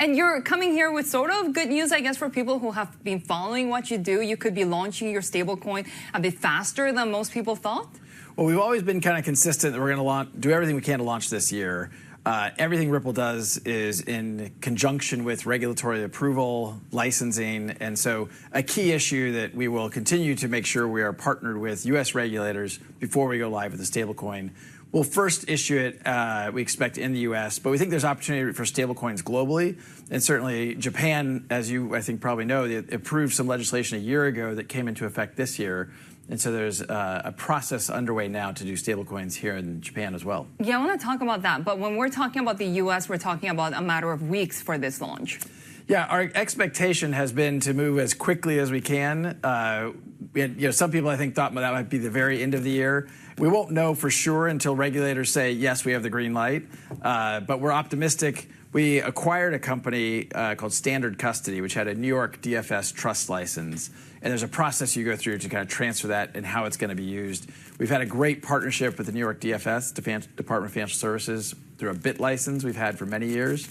And you're coming here with sort of good news, I guess, for people who have been following what you do. You could be launching your stablecoin a bit faster than most people thought. Well, we've always been kind of consistent that we're going to do everything we can to launch this year. Everything Ripple does is in conjunction with regulatory approval, licensing, and so a key issue that we will continue to make sure we are partnered with U.S. regulators before we go live with the stablecoin. We'll first issue it, we expect, in the U.S., but we think there's opportunity for stablecoins globally. And certainly Japan, as you, I think, probably know, they approved some legislation a year ago that came into effect this year. And so there's a process underway now to do stablecoins here in Japan as well. Yeah, I want to talk about that. But when we're talking about the U.S., we're talking about a matter of weeks for this launch. Yeah, our expectation has been to move as quickly as we can. Some people, I think, thought that might be the very end of the year. We won't know for sure until regulators say, yes, we have the green light. But we're optimistic. We acquired a company called Standard Custody, which had a New York DFS trust license. And there's a process you go through to kind of transfer that and how it's going to be used. We've had a great partnership with the New York DFS, Department of Financial Services, through a BIT license we've had for many years.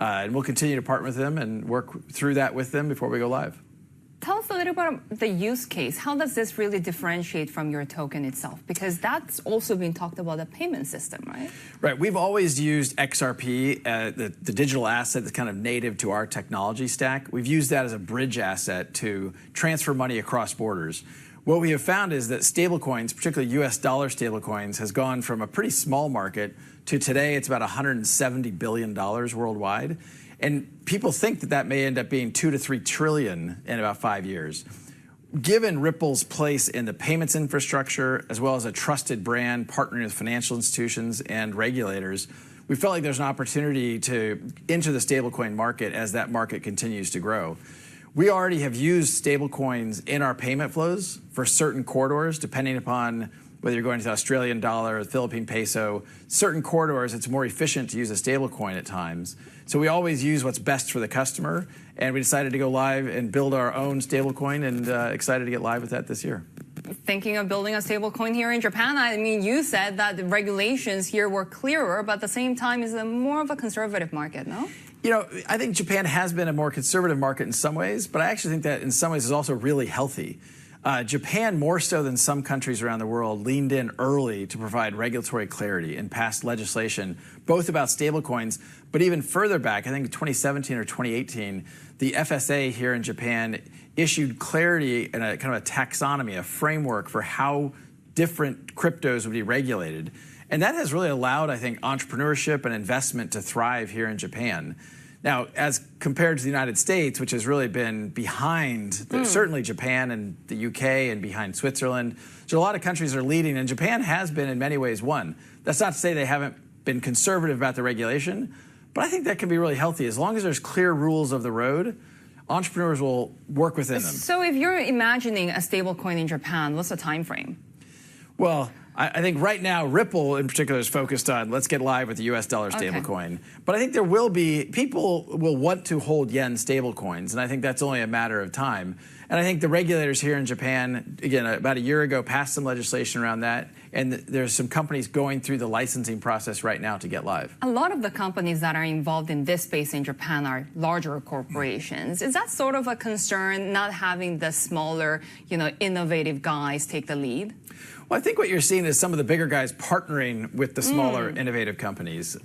And we'll continue to partner with them and work through that with them before we go live. Tell us a little bit about the use case. How does this really differentiate from your token itself? Because that's also been talked about, a payment system, right? Right. We've always used XRP, the digital asset that's kind of native to our technology stack. We've used that as a bridge asset to transfer money across borders. What we have found is that stablecoins, particularly US dollar stablecoins, has gone from a pretty small market to today it's about $170 billion worldwide. And people think that that may end up being 2 to 3 trillion in about 5 years. Given Ripple's place in the payments infrastructure, as well as a trusted brand partnering with financial institutions and regulators, we felt like there's an opportunity to enter the stablecoin market as that market continues to grow. We already have used stablecoins in our payment flows for certain corridors, depending upon whether you're going to the Australian dollar or the Philippine peso. Certain corridors, it's more efficient to use a stablecoin at times. So we always use what's best for the customer, and we decided to go live and build our own stablecoin, and excited to get live with that this year. Thinking of building a stablecoin here in Japan, I mean, you said that the regulations here were clearer, but at the same time, is it more of a conservative market, no? You know, I think Japan has been a more conservative market in some ways, but I actually think that in some ways is also really healthy. Japan, more so than some countries around the world, leaned in early to provide regulatory clarity and passed legislation, both about stablecoins, but even further back, I think in 2017 or 2018, the FSA here in Japan issued clarity and a kind of a taxonomy, a framework for how different cryptos would be regulated. And that has really allowed, I think, entrepreneurship and investment to thrive here in Japan. Now, as compared to the United States, which has really been behind, certainly Japan and the UK and behind Switzerland, so a lot of countries are leading, and Japan has been in many ways one. That's not to say they haven't been conservative about the regulation, but I think that can be really healthy. As long as there's clear rules of the road, entrepreneurs will work within them. So if you're imagining a stablecoin in Japan, what's the time frame? Well, I think right now, Ripple in particular is focused on let's get live with the US dollar stablecoin. But I think there will be, people will want to hold yen stablecoins, and I think that's only a matter of time. And I think the regulators here in Japan, again, about a year ago, passed some legislation around that, and there's some companies going through the licensing process right now to get live. A lot of the companies that are involved in this space in Japan are larger corporations. Is that sort of a concern, not having the smaller, innovative guys take the lead? Well, I think what you're seeing is some of the bigger guys partnering with the smaller innovative companies.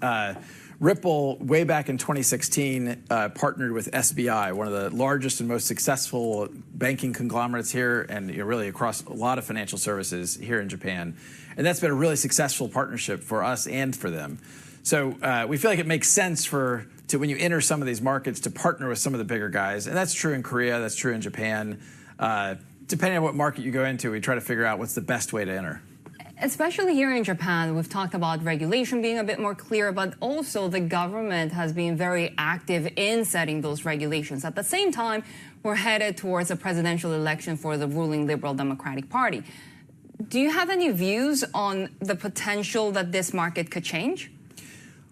Ripple, way back in 2016, partnered with SBI, one of the largest and most successful banking conglomerates here and really across a lot of financial services here in Japan. And that's been a really successful partnership for us and for them. So we feel like it makes sense when you enter some of these markets to partner with some of the bigger guys. And that's true in Korea, that's true in Japan. Depending on what market you go into, we try to figure out what's the best way to enter. Especially here in Japan, we've talked about regulation being a bit more clear, but also the government has been very active in setting those regulations. At the same time, we're headed towards a presidential election for the ruling Liberal Democratic Party. Do you have any views on the potential that this market could change?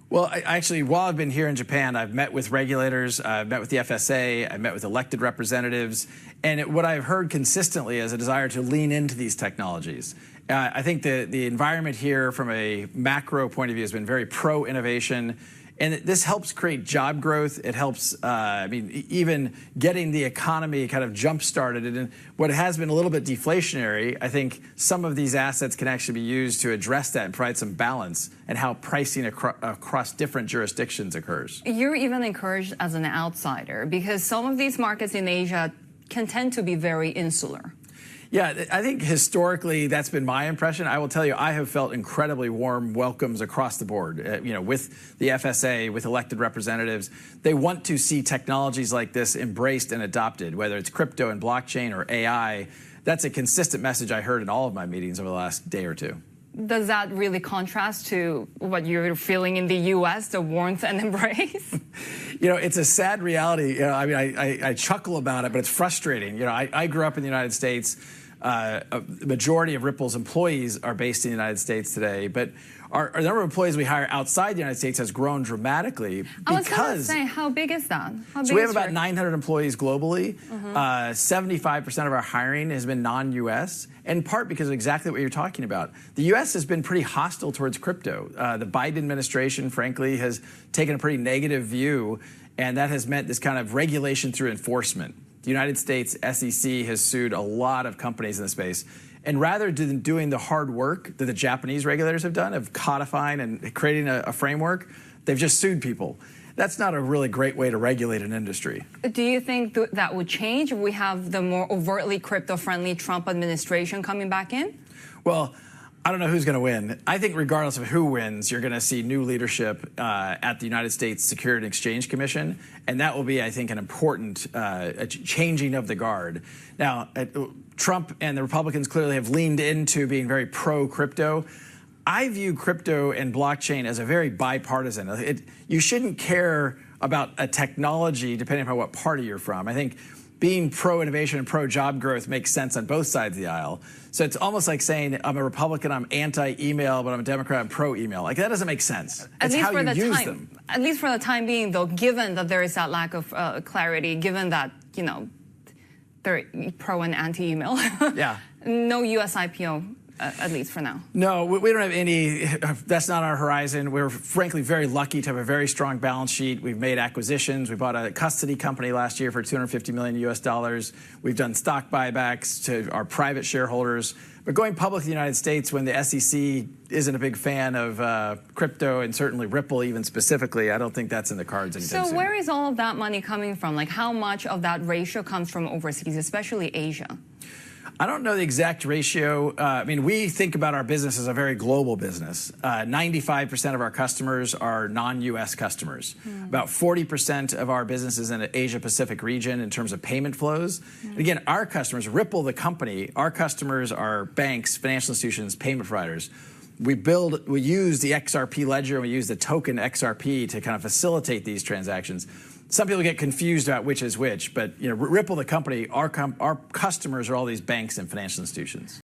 Well, actually, while I've been here in Japan, I've met with regulators, I've met with the FSA, I've met with elected representatives, and what I've heard consistently is a desire to lean into these technologies. I think the environment here from a macro point of view has been very pro-innovation. And this helps create job growth. It helps, even getting the economy kind of jump-started. And what has been a little bit deflationary, I think some of these assets can actually be used to address that and provide some balance in how pricing across different jurisdictions occurs. You're even encouraged as an outsider because some of these markets in Asia can tend to be very insular. Yeah, I think historically that's been my impression. I will tell you, I have felt incredibly warm welcomes across the board. With the FSA, with elected representatives, they want to see technologies like this embraced and adopted, whether it's crypto and blockchain or AI. That's a consistent message I heard in all of my meetings over the last day or two. Does that really contrast to what you're feeling in the U.S., the warmth and embrace? It's a sad reality. I chuckle about it, but it's frustrating. I grew up in the United States. A majority of Ripple's employees are based in the United States today, but our number of employees we hire outside the United States has grown dramatically. I was going to say, how big is that? So we have about 900 employees globally. 75% of our hiring has been non-U.S., in part because of exactly what you're talking about. The U.S. has been pretty hostile towards crypto. The Biden administration, frankly, has taken a pretty negative view, and that has meant this kind of regulation through enforcement. The United States SEC has sued a lot of companies in the space. And rather than doing the hard work that the Japanese regulators have done, of codifying and creating a framework, they've just sued people. That's not a really great way to regulate an industry. Do you think that would change if we have the more overtly crypto-friendly Trump administration coming back in? Well, I don't know who's going to win. I think regardless of who wins, you're going to see new leadership at the United States Securities and Exchange Commission, and that will be, I think, an important changing of the guard. Now, Trump and the Republicans clearly have leaned into being very pro-crypto. I view crypto and blockchain as a very bipartisan. You shouldn't care about a technology depending upon what party you're from. I think being pro-innovation and pro-job growth makes sense on both sides of the aisle. So it's almost like saying I'm a Republican, I'm anti-email, but I'm a Democrat, I'm pro-email. Like, that doesn't make sense. It's how you use them. At least for the time being, though, given that there is that lack of clarity, given that, they're pro and anti-email. Yeah. No U.S. IPO. At least for now. No, we don't have any. That's not our horizon. We're frankly very lucky to have a very strong balance sheet. We've made acquisitions. We bought a custody company last year for $250 million US. We've done stock buybacks to our private shareholders. But going public in the United States when the SEC isn't a big fan of crypto and certainly Ripple even specifically, I don't think that's in the cards anytime soon. So where is all of that money coming from? Like, how much of that ratio comes from overseas, especially Asia? I don't know the exact ratio. We think about our business as a very global business. 95% of our customers are non-U.S. customers. About 40% of our business is in the Asia-Pacific region in terms of payment flows. And again, our customers, Ripple the company, our customers are banks, financial institutions, payment providers. We use the XRP ledger, and we use the token XRP to kind of facilitate these transactions. Some people get confused about which is which, but Ripple, the company, our customers are all these banks and financial institutions.